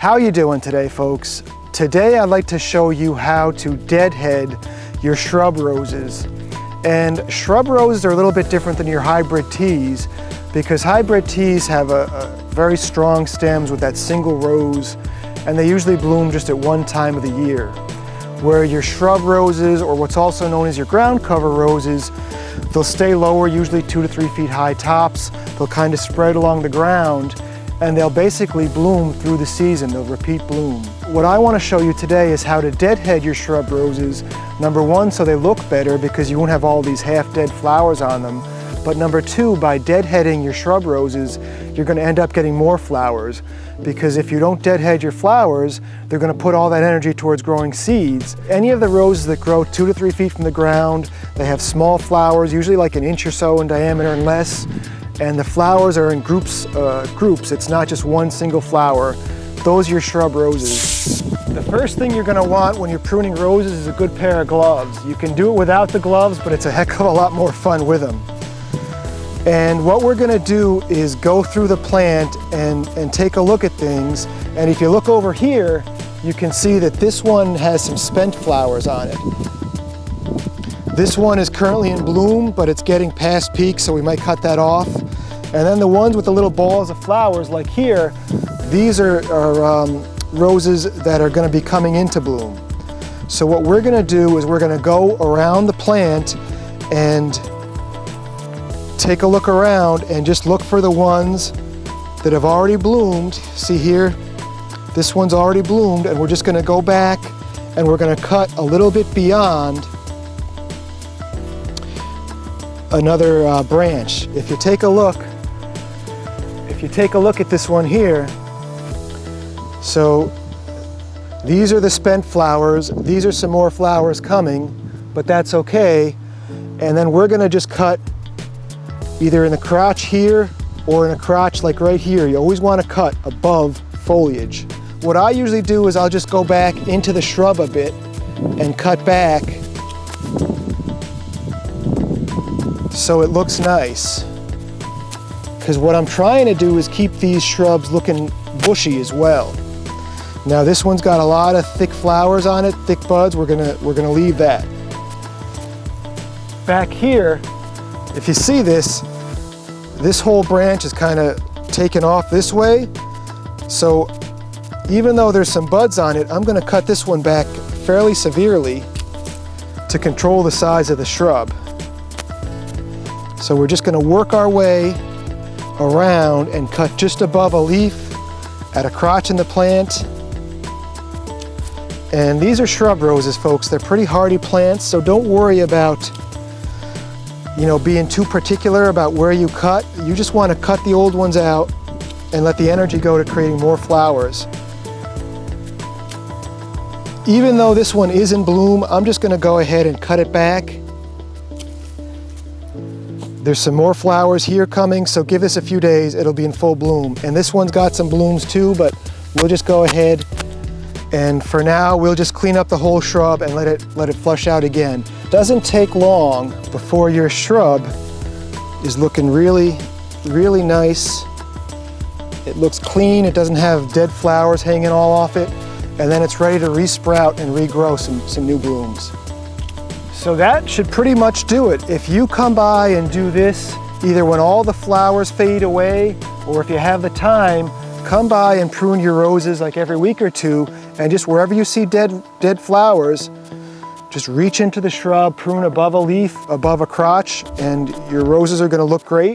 How you doing today, folks? Today I'd like to show you how to deadhead your shrub roses. And shrub roses are a little bit different than your hybrid teas because hybrid teas have a very strong stems with that single rose, and they usually bloom just at one time of the year. Where your shrub roses, or what's also known as your ground cover roses, they'll stay lower, usually 2 to 3 feet high tops. They'll kind of spread along the ground, and they'll basically bloom through the season. They'll repeat bloom. What I want to show you today is how to deadhead your shrub roses. Number one, so they look better because you won't have all these half-dead flowers on them. But number two, by deadheading your shrub roses, you're going to end up getting more flowers, because if you don't deadhead your flowers, they're going to put all that energy towards growing seeds. Any of the roses that grow 2 to 3 feet from the ground, they have small flowers, usually like an inch or so in diameter and less, and the flowers are in groups. It's not just one single flower. Those are your shrub roses. The first thing you're going to want when you're pruning roses is a good pair of gloves. You can do it without the gloves, but it's a heck of a lot more fun with them. And what we're going to do is go through the plant and take a look at things. And if you look over here, you can see that this one has some spent flowers on it. This one is currently in bloom, but it's getting past peak, so we might cut that off. And then the ones with the little balls of flowers, like here, these are roses that are going to be coming into bloom. So what we're going to do is we're going to go around the plant and take a look around and just look for the ones that have already bloomed. See here, this one's already bloomed, and we're just going to go back and we're going to cut a little bit beyond another branch. If you take a look at this one here, so these are the spent flowers. These are some more flowers coming, but that's okay. And then we're going to just cut either in the crotch here or in a crotch like right here. You always want to cut above foliage. What I usually do is I'll just go back into the shrub a bit and cut back so it looks nice. Because what I'm trying to do is keep these shrubs looking bushy as well. Now this one's got a lot of thick flowers on it, thick buds. We're gonna leave that. Back here, if you see this whole branch is kind of taken off this way. So even though there's some buds on it, I'm going to cut this one back fairly severely to control the size of the shrub. So we're just going to work our way around and cut just above a leaf at a crotch in the plant. And these are shrub roses, folks. They're pretty hardy plants, so don't worry about being too particular about where you cut. You just want to cut the old ones out and let the energy go to creating more flowers. Even though this one is in bloom, I'm just going to go ahead and cut it back. There's some more flowers here coming, so give this a few days, it'll be in full bloom. And this one's got some blooms too, but we'll just go ahead and for now we'll just clean up the whole shrub and let it flush out again. Doesn't take long before your shrub is looking really, really nice. It looks clean, it doesn't have dead flowers hanging all off it, and then it's ready to resprout and regrow some new blooms. So that should pretty much do it. If you come by and do this, either when all the flowers fade away, or if you have the time, come by and prune your roses like every week or two, and just wherever you see dead flowers, just reach into the shrub, prune above a leaf, above a crotch, and your roses are going to look great.